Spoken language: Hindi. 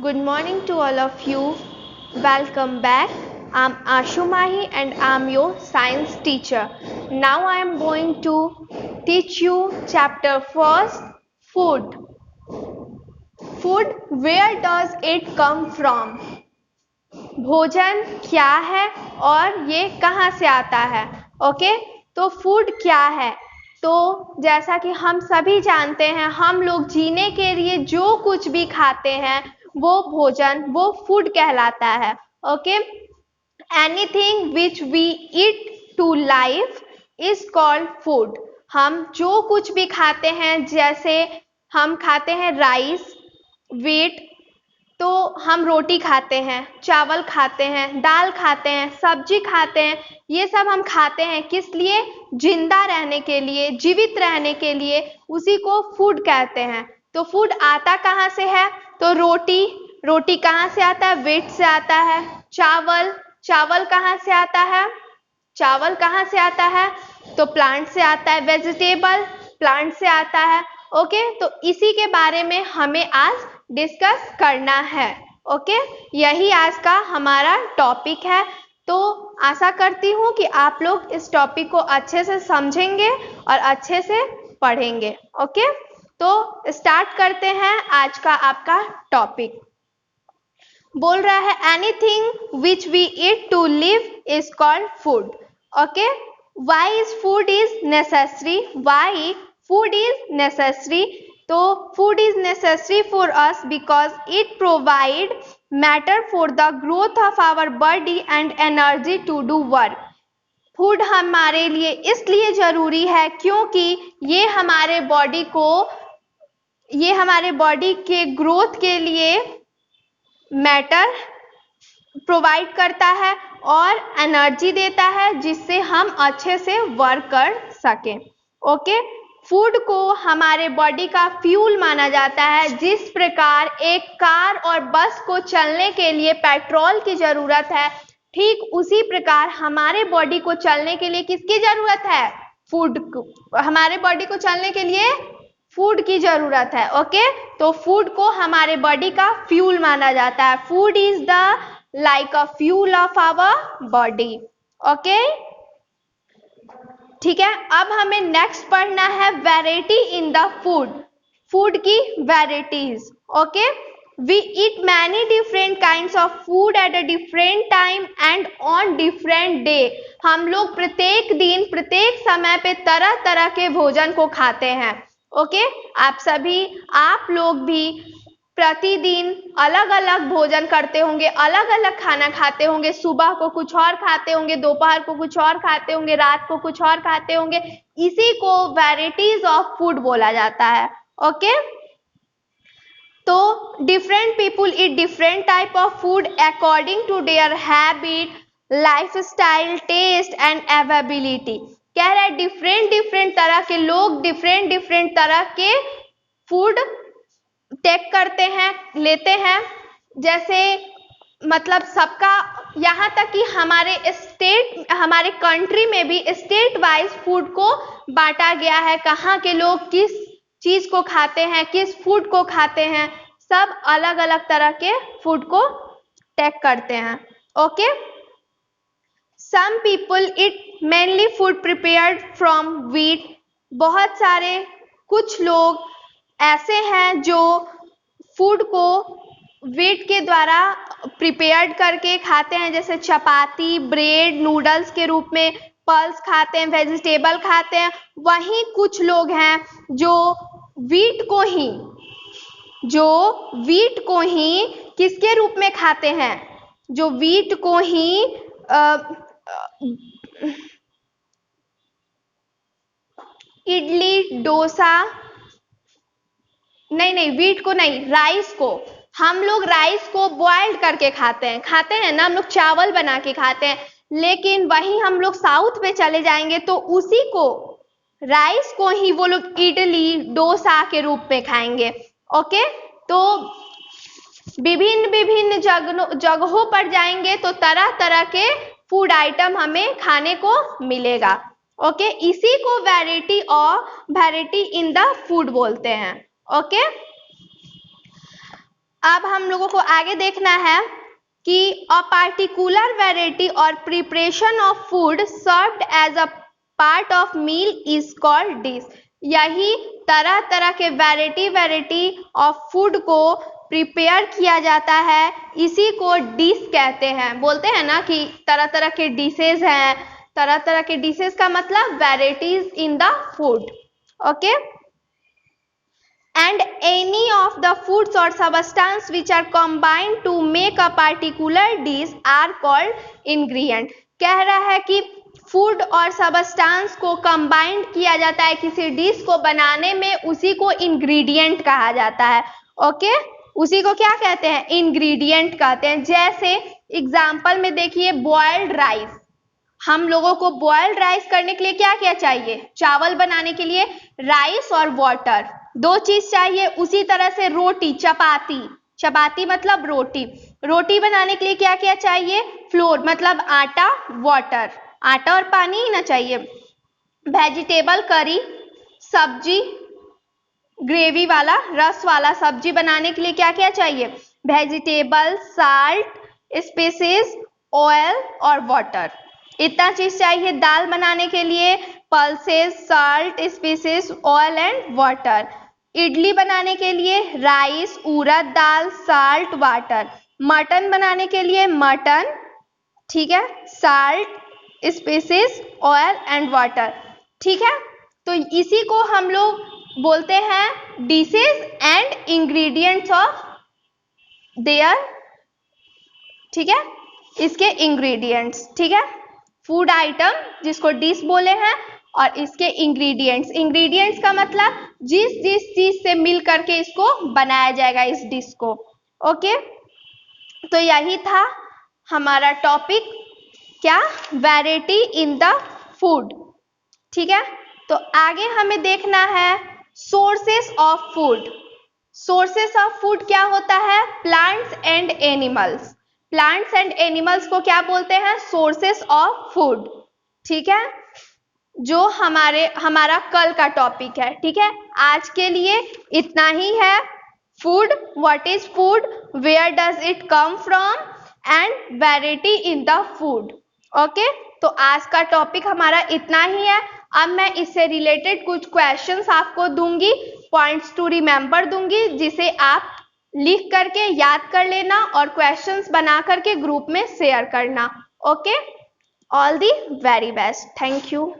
Good morning to all of you. Welcome back. I'm Ashu Mahi and I'm your science teacher. Now I am going to teach you chapter first, food. Food, where does it come from? भोजन क्या है और ये कहाँ से आता है? ओके, तो फूड क्या है? तो जैसा कि हम सभी जानते हैं, हम लोग जीने के लिए जो कुछ भी खाते हैं वो भोजन, वो फूड कहलाता है. Okay, anything which we eat to life is called food. हम जो कुछ भी खाते हैं, जैसे हम खाते हैं राइस, व्हीट, तो हम रोटी खाते हैं, चावल खाते हैं, दाल खाते हैं, सब्जी खाते हैं. ये सब हम खाते हैं किस लिए? जिंदा रहने के लिए, जीवित रहने के लिए. उसी को फूड कहते हैं. तो फूड आता कहाँ से है? तो रोटी कहाँ से आता है? व्हीट से आता है. चावल कहाँ से आता है? चावल कहाँ से आता है? तो प्लांट से आता है. वेजिटेबल प्लांट से आता है. ओके, तो इसी के बारे में हमें आज डिस्कस करना है. ओके, यही आज का हमारा टॉपिक है. तो आशा करती हूँ कि आप लोग इस टॉपिक को अच्छे से समझेंगे और अच्छे से पढ़ेंगे. ओके, तो स्टार्ट करते हैं आज का आपका टॉपिक. बोल रहा है anything which we eat to live is called food. Okay, why is food is necessary? Why food is necessary? तो food is necessary for us because it provide matter for the growth of our body and energy to do work. Food हमारे लिए इसलिए जरूरी है क्योंकि ये हमारे बॉडी के ग्रोथ के लिए मैटर प्रोवाइड करता है और एनर्जी देता है, जिससे हम अच्छे से वर्क कर सकें. ओके, फूड को हमारे बॉडी का फ्यूल माना जाता है. जिस प्रकार एक कार और बस को चलने के लिए पेट्रोल की जरूरत है, ठीक उसी प्रकार हमारे बॉडी को चलने के लिए किसकी जरूरत है? फूड को. हमारे बॉडी को चलने के लिए फूड की जरूरत है. ओके, तो फूड को हमारे बॉडी का फ्यूल माना जाता है. Food is the like a fuel of our body. Okay, ठीक है. अब हमें नेक्स्ट पढ़ना है variety in the food. Food की varieties. Okay, we eat many different kinds of food at a different time and on different day. हम लोग प्रत्येक दिन, प्रत्येक समय पे तरह तरह के भोजन को खाते हैं. ओके, आप लोग भी प्रतिदिन अलग अलग भोजन करते होंगे, अलग अलग खाना खाते होंगे. सुबह को कुछ और खाते होंगे, दोपहर को कुछ और खाते होंगे, रात को कुछ और खाते होंगे. इसी को वैरायटीज ऑफ फूड बोला जाता है. ओके, तो different people eat different type of food according to their habit, lifestyle, taste and availability. कह रहा है डिफरेंट तरह के लोग डिफरेंट तरह के फूड टेक करते हैं, लेते हैं. जैसे मतलब सबका, यहाँ तक कि हमारे कंट्री में भी स्टेट वाइज फूड को बांटा गया है. कहाँ के लोग किस चीज को खाते हैं, किस फूड को खाते हैं, सब अलग अलग तरह के फूड को टेक करते हैं. Okay, some people eat mainly food prepared from wheat. बहुत सारे कुछ लोग ऐसे हैं जो फूड को व्हीट के द्वारा प्रिपेयर्ड करके खाते हैं, जैसे चपाती, ब्रेड, नूडल्स के रूप में, पल्स खाते हैं, वेजिटेबल खाते हैं. वहीं कुछ लोग हैं जो व्हीट को ही किसके रूप में खाते हैं? जो व्हीट को ही इडली, डोसा, नहीं, व्हीट को नहीं, राइस को. हम लोग राइस को बॉइल्ड करके खाते हैं ना, हम लोग चावल बना के खाते हैं. लेकिन वहीं हम लोग साउथ में चले जाएंगे तो उसी को, राइस को ही वो लोग इडली, डोसा के रूप में खाएंगे. ओके, तो विभिन्न जगहों पर जाएंगे तो तरह तरह के फूड आइटम हमें खाने को मिलेगा. ओके, इसी को वैरायटी इन द फूड बोलते हैं. ओके, अब हम लोगों को आगे देखना है कि अ पार्टिकुलर वैरायटी और preparation of food served as a part of meal is called dish. यही तरह तरह के वैरायटी ऑफ फूड को प्रिपेयर किया जाता है, इसी को डिश कहते हैं। बोलते हैं ना कि तरह तरह के डिशेज हैं, तरह तरह के डिशेज का मतलब varieties in the food. Okay, and any of the foods or substance which are combined to make a particular dish are called ingredient। कह रहा है कि फूड और सबस्टांस को कंबाइंड किया जाता है किसी डिश को बनाने में, उसी को इंग्रेडिएंट कहा जाता है। ओके, उसी को क्या कहते हैं? इंग्रेडिएंट कहते हैं। जैसे एग्जांपल में देखिए, बॉइल्ड राइस। हम लोगों को बॉइल्ड राइस करने के लिए क्या क्या चाहिए? चावल बनाने के लिए राइस और वाटर, दो चीज चाहिए। उसी तरह से रोटी, चपाती, चपाती मतलब रोटी, रोटी बनाने के लिए क्या क्या चाहिए? फ्लोर मतलब आटा, वाटर, आटा और पानी ही ना चाहिए। वेजिटेबल करी, सब्जी, ग्रेवी वाला, रस वाला सब्जी बनाने के लिए क्या क्या चाहिए? वेजिटेबल, साल्ट, स्पाइसेस, ऑयल और वाटर, इतना चीज चाहिए। दाल बनाने के लिए pulses, salt, spices, oil and water. Idli बनाने के लिए राइस, उड़द दाल, साल्ट, वाटर। मटन बनाने के लिए मटन, ठीक है, salt, spices, oil and water. ठीक है, तो इसी को हम लोग बोलते हैं dishes and ingredients of their, ठीक है, इसके इंग्रेडिएंट्स। ठीक है, फूड आइटम जिसको डिश बोले हैं, और इसके इंग्रेडिएंट्स, इंग्रेडिएंट्स का मतलब जिस जिस चीज से मिल करके इसको बनाया जाएगा, इस डिश को। ओके, तो यही था हमारा टॉपिक, क्या? Variety in the food. ठीक है, तो आगे हमें देखना है sources of food. Sources of food क्या होता है? Plants and animals. Plants and animals को क्या बोलते हैं? Sources of food. ठीक है, जो हमारा कल का टॉपिक है। ठीक है, आज के लिए इतना ही है। Food, what is food, where does it come from, and variety in the food. Okay, तो आज का टॉपिक हमारा इतना ही है। अब मैं इससे रिलेटेड कुछ क्वेश्चंस आपको दूंगी, पॉइंट्स टू रिमेंबर दूंगी, जिसे आप लिख करके याद कर लेना और क्वेश्चंस बना करके ग्रुप में शेयर करना। Okay, all the very best, thank you.